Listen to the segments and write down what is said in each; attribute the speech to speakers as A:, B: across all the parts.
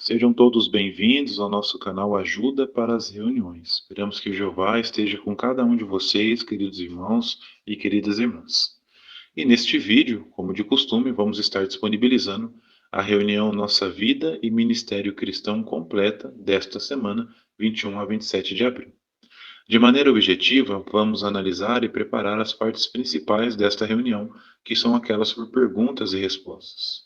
A: Sejam todos bem-vindos ao nosso canal Ajuda para as Reuniões. Esperamos que Jeová esteja com cada um de vocês, queridos irmãos e queridas irmãs. E neste vídeo, como de costume, vamos estar disponibilizando a reunião Nossa Vida e Ministério Cristão completa desta semana, 21 a 27 de abril. De maneira objetiva, vamos analisar e preparar as partes principais desta reunião, que são aquelas por perguntas e respostas.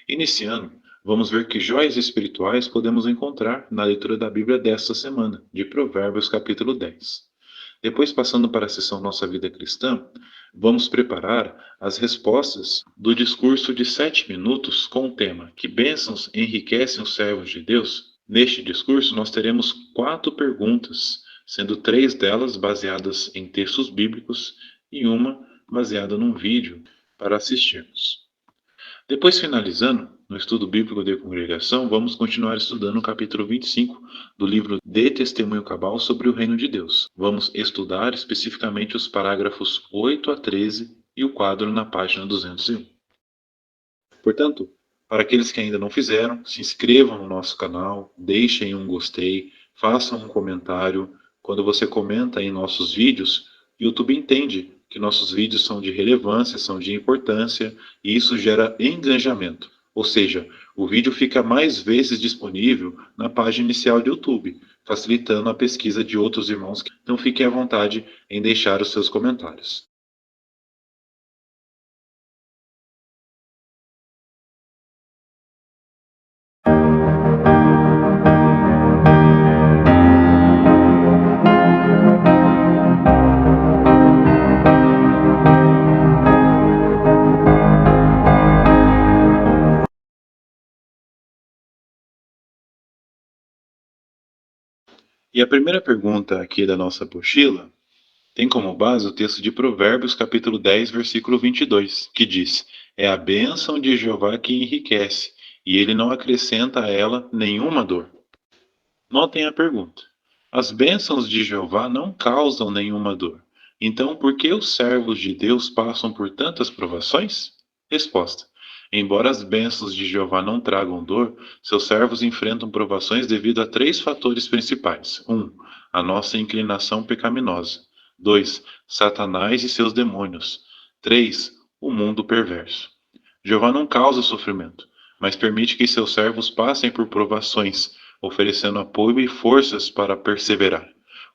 A: Iniciando, vamos ver que joias espirituais podemos encontrar na leitura da Bíblia desta semana, de Provérbios capítulo 10. Depois, passando para a sessão Nossa Vida Cristã, vamos preparar as respostas do discurso de 7 minutos com o tema Que bênçãos enriquecem os servos de Deus? Neste discurso, nós teremos 4 perguntas, sendo 3 delas baseadas em textos bíblicos e uma baseada num vídeo para assistirmos. Depois, finalizando, no estudo bíblico de congregação, vamos continuar estudando o capítulo 25 do livro de Testemunho Cabal sobre o Reino de Deus. Vamos estudar especificamente os parágrafos 8 a 13 e o quadro na página 201. Portanto, para aqueles que ainda não fizeram, se inscrevam no nosso canal, deixem um gostei, façam um comentário. Quando você comenta em nossos vídeos, o YouTube entende que nossos vídeos são de relevância, são de importância, e isso gera engajamento. Ou seja, o vídeo fica mais vezes disponível na página inicial do YouTube, facilitando a pesquisa de outros irmãos. Então fiquem à vontade em deixar os seus comentários. E a primeira pergunta aqui da nossa apostila tem como base o texto de Provérbios, capítulo 10, versículo 22, que diz: É a bênção de Jeová que enriquece, e ele não acrescenta a ela nenhuma dor. Notem a pergunta. As bênçãos de Jeová não causam nenhuma dor. Então, por que os servos de Deus passam por tantas provações? Resposta. Embora as bênçãos de Jeová não tragam dor, seus servos enfrentam provações devido a 3 fatores principais. 1. A nossa inclinação pecaminosa. 2. Satanás e seus demônios. 3. O mundo perverso. Jeová não causa sofrimento, mas permite que seus servos passem por provações, oferecendo apoio e forças para perseverar.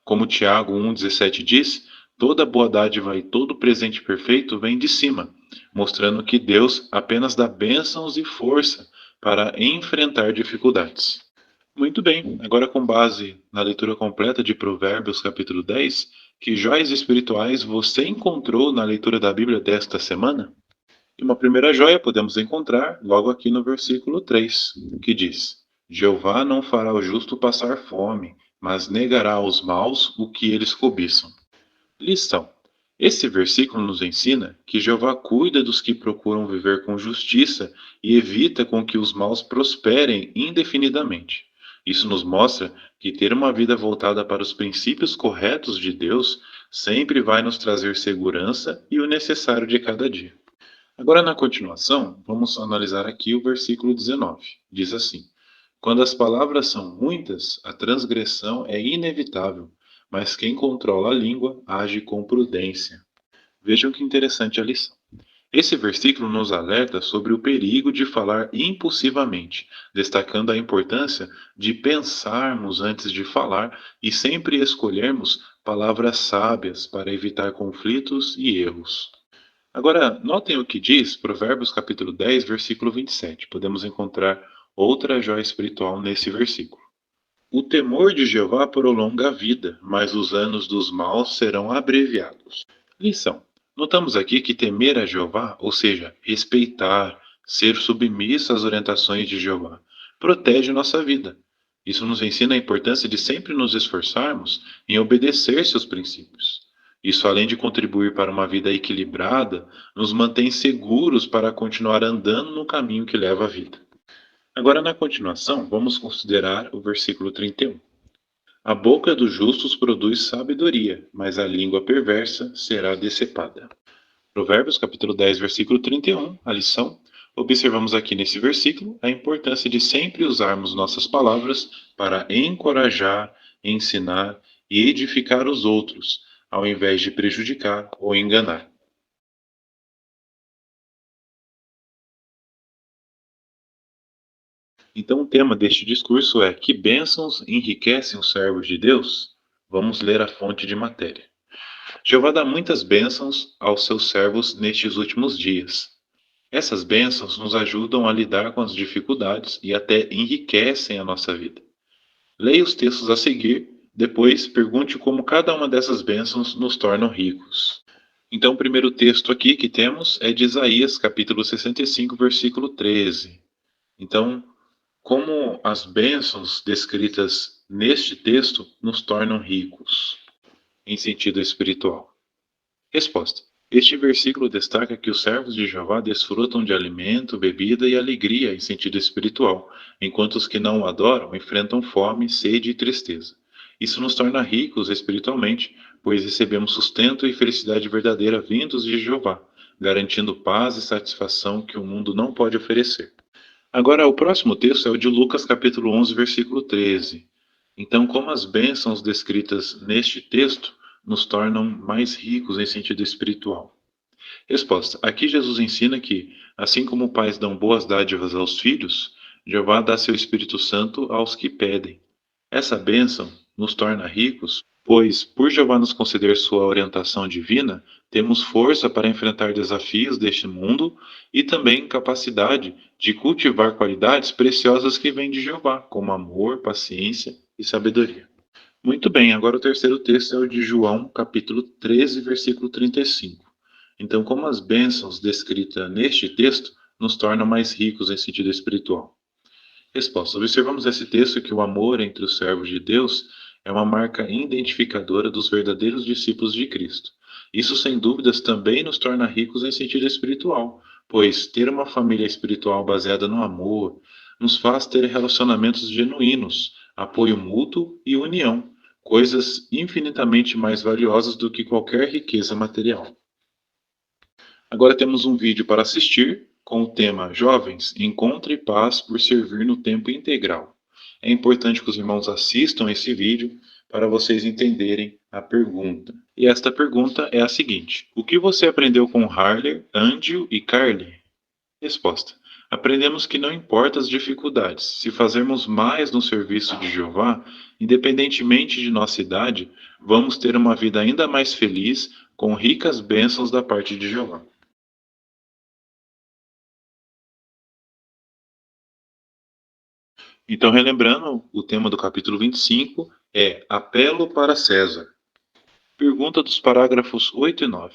A: Como Tiago 1,17 diz, toda boa dádiva e todo presente perfeito vem de cima, mostrando que Deus apenas dá bênçãos e força para enfrentar dificuldades. Muito bem, agora com base na leitura completa de Provérbios capítulo 10, que joias espirituais você encontrou na leitura da Bíblia desta semana? E uma primeira joia podemos encontrar logo aqui no versículo 3, que diz: Jeová não fará o justo passar fome, mas negará aos maus o que eles cobiçam. Lição: esse versículo nos ensina que Jeová cuida dos que procuram viver com justiça e evita com que os maus prosperem indefinidamente. Isso nos mostra que ter uma vida voltada para os princípios corretos de Deus sempre vai nos trazer segurança e o necessário de cada dia. Agora, na continuação, vamos analisar aqui o versículo 19. Diz assim: Quando as palavras são muitas, a transgressão é inevitável, mas quem controla a língua age com prudência. Vejam que interessante a lição. Esse versículo nos alerta sobre o perigo de falar impulsivamente, destacando a importância de pensarmos antes de falar e sempre escolhermos palavras sábias para evitar conflitos e erros. Agora, notem o que diz Provérbios capítulo 10, versículo 27. Podemos encontrar outra joia espiritual nesse versículo. O temor de Jeová prolonga a vida, mas os anos dos maus serão abreviados. Lição. Notamos aqui que temer a Jeová, ou seja, respeitar, ser submisso às orientações de Jeová, protege nossa vida. Isso nos ensina a importância de sempre nos esforçarmos em obedecer seus princípios. Isso, além de contribuir para uma vida equilibrada, nos mantém seguros para continuar andando no caminho que leva à vida. Agora, na continuação, vamos considerar o versículo 31. A boca dos justos produz sabedoria, mas a língua perversa será decepada. Provérbios capítulo 10, versículo 31, a lição: Observamos aqui nesse versículo a importância de sempre usarmos nossas palavras para encorajar, ensinar e edificar os outros, ao invés de prejudicar ou enganar. Então, o tema deste discurso é: que bênçãos enriquecem os servos de Deus? Vamos ler a fonte de matéria. Jeová dá muitas bênçãos aos seus servos nestes últimos dias. Essas bênçãos nos ajudam a lidar com as dificuldades e até enriquecem a nossa vida. Leia os textos a seguir, depois pergunte como cada uma dessas bênçãos nos tornam ricos. Então, o primeiro texto aqui que temos é de Isaías, capítulo 65, versículo 13. Então, como as bênçãos descritas neste texto nos tornam ricos em sentido espiritual? Resposta: este versículo destaca que os servos de Jeová desfrutam de alimento, bebida e alegria em sentido espiritual, enquanto os que não o adoram enfrentam fome, sede e tristeza. Isso nos torna ricos espiritualmente, pois recebemos sustento e felicidade verdadeira vindos de Jeová, garantindo paz e satisfação que o mundo não pode oferecer. Agora, o próximo texto é o de Lucas, capítulo 11, versículo 13. Então, como as bênçãos descritas neste texto nos tornam mais ricos em sentido espiritual? Resposta: aqui Jesus ensina que, assim como pais dão boas dádivas aos filhos, Jeová dá seu Espírito Santo aos que pedem. Essa bênção nos torna ricos, pois, por Jeová nos conceder sua orientação divina, temos força para enfrentar desafios deste mundo e também capacidade de cultivar qualidades preciosas que vêm de Jeová, como amor, paciência e sabedoria. Muito bem, agora o terceiro texto é o de João, capítulo 13, versículo 35. Então, como as bênçãos descritas neste texto nos tornam mais ricos em sentido espiritual? Resposta: observamos nesse texto que o amor entre os servos de Deus é uma marca identificadora dos verdadeiros discípulos de Cristo. Isso, sem dúvidas, também nos torna ricos em sentido espiritual, pois ter uma família espiritual baseada no amor nos faz ter relacionamentos genuínos, apoio mútuo e união, coisas infinitamente mais valiosas do que qualquer riqueza material. Agora temos um vídeo para assistir com o tema Jovens, encontre paz por servir no tempo integral. É importante que os irmãos assistam esse vídeo para vocês entenderem a pergunta. E esta pergunta é a seguinte: o que você aprendeu com Harler, Angel e Carly? Resposta: aprendemos que não importa as dificuldades, se fazermos mais no serviço de Jeová, independentemente de nossa idade, vamos ter uma vida ainda mais feliz, com ricas bênçãos da parte de Jeová. Então, relembrando, o tema do capítulo 25 é Apelo para César. Pergunta dos parágrafos 8 e 9.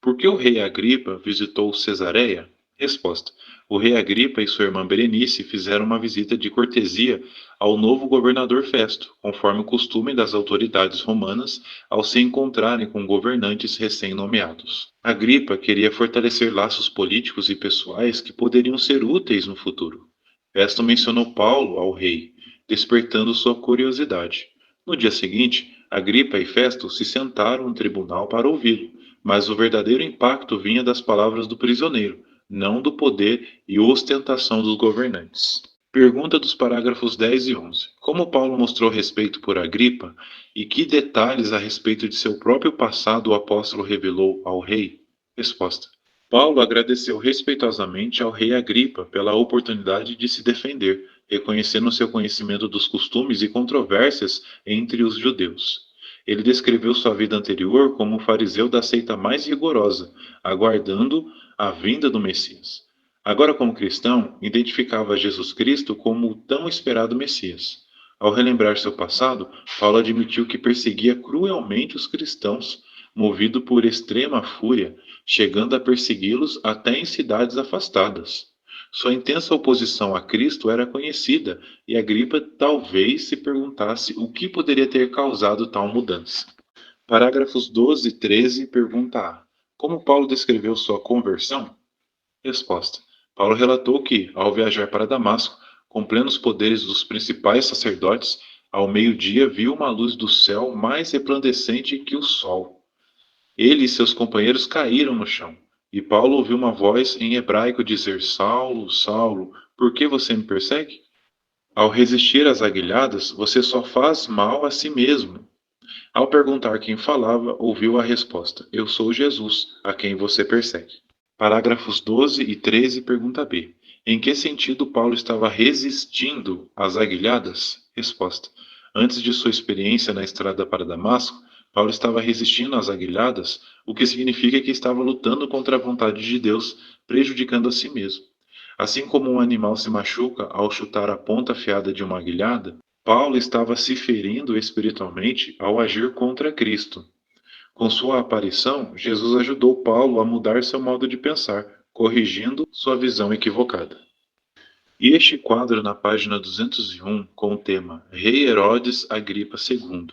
A: Por que o rei Agripa visitou Cesareia? Resposta: o rei Agripa e sua irmã Berenice fizeram uma visita de cortesia ao novo governador Festo, conforme o costume das autoridades romanas ao se encontrarem com governantes recém-nomeados. Agripa queria fortalecer laços políticos e pessoais que poderiam ser úteis no futuro. Festo mencionou Paulo ao rei, despertando sua curiosidade. No dia seguinte, Agripa e Festo se sentaram no tribunal para ouvi-lo, mas o verdadeiro impacto vinha das palavras do prisioneiro, não do poder e ostentação dos governantes. Pergunta dos parágrafos 10 e 11. Como Paulo mostrou respeito por Agripa e que detalhes a respeito de seu próprio passado o apóstolo revelou ao rei? Resposta: Paulo agradeceu respeitosamente ao rei Agripa pela oportunidade de se defender, reconhecendo seu conhecimento dos costumes e controvérsias entre os judeus. Ele descreveu sua vida anterior como um fariseu da seita mais rigorosa, aguardando a vinda do Messias. Agora, como cristão, identificava Jesus Cristo como o tão esperado Messias. Ao relembrar seu passado, Paulo admitiu que perseguia cruelmente os cristãos, movido por extrema fúria, chegando a persegui-los até em cidades afastadas. Sua intensa oposição a Cristo era conhecida, e Agripa talvez se perguntasse o que poderia ter causado tal mudança. Parágrafos 12 e 13, pergunta A. Como Paulo descreveu sua conversão? Resposta: Paulo relatou que, ao viajar para Damasco, com plenos poderes dos principais sacerdotes, ao meio-dia viu uma luz do céu mais resplandecente que o sol. Ele e seus companheiros caíram no chão. E Paulo ouviu uma voz em hebraico dizer: Saulo, Saulo, por que você me persegue? Ao resistir às aguilhadas, você só faz mal a si mesmo. Ao perguntar quem falava, ouviu a resposta: Eu sou Jesus, a quem você persegue. Parágrafos 12 e 13, pergunta B. Em que sentido Paulo estava resistindo às aguilhadas? Resposta: Antes de sua experiência na estrada para Damasco, Paulo estava resistindo às aguilhadas, o que significa que estava lutando contra a vontade de Deus, prejudicando a si mesmo. Assim como um animal se machuca ao chutar a ponta afiada de uma aguilhada, Paulo estava se ferindo espiritualmente ao agir contra Cristo. Com sua aparição, Jesus ajudou Paulo a mudar seu modo de pensar, corrigindo sua visão equivocada. E este quadro na página 201 com o tema Rei Herodes Agripa II.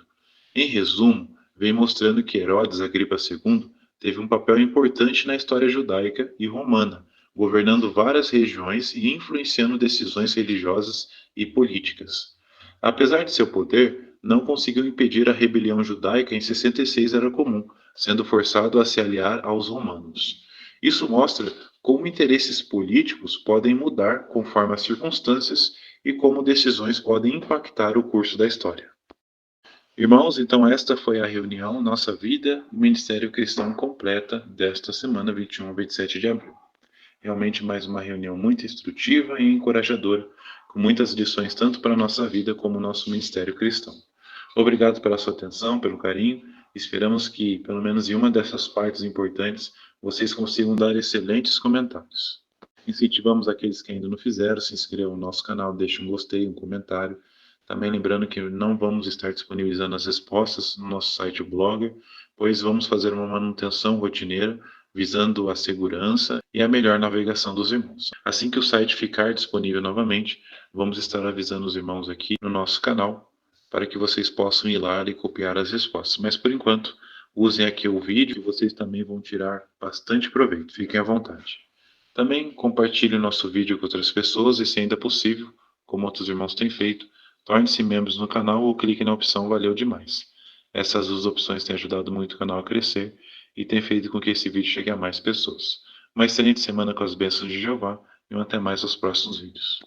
A: Em resumo, vem mostrando que Herodes Agripa II teve um papel importante na história judaica e romana, governando várias regiões e influenciando decisões religiosas e políticas. Apesar de seu poder, não conseguiu impedir a rebelião judaica em 66 era comum, sendo forçado a se aliar aos romanos. Isso mostra como interesses políticos podem mudar conforme as circunstâncias e como decisões podem impactar o curso da história. Irmãos, então esta foi a reunião Nossa Vida e Ministério Cristão completa desta semana, 21 a 27 de abril. Realmente mais uma reunião muito instrutiva e encorajadora, com muitas lições tanto para a nossa vida como o nosso ministério cristão. Obrigado pela sua atenção, pelo carinho. Esperamos que, pelo menos em uma dessas partes importantes, vocês consigam dar excelentes comentários. Incentivamos aqueles que ainda não fizeram, se inscrevam no nosso canal, deixem um gostei, um comentário. Também lembrando que não vamos estar disponibilizando as respostas no nosso site Blogger, pois vamos fazer uma manutenção rotineira visando a segurança e a melhor navegação dos irmãos. Assim que o site ficar disponível novamente, vamos estar avisando os irmãos aqui no nosso canal para que vocês possam ir lá e copiar as respostas. Mas por enquanto, usem aqui o vídeo que vocês também vão tirar bastante proveito. Fiquem à vontade. Também compartilhe o nosso vídeo com outras pessoas e, se ainda possível, como outros irmãos têm feito, torne-se membros no canal ou clique na opção Valeu Demais. Essas duas opções têm ajudado muito o canal a crescer e têm feito com que esse vídeo chegue a mais pessoas. Uma excelente semana com as bênçãos de Jeová e até mais nos próximos vídeos.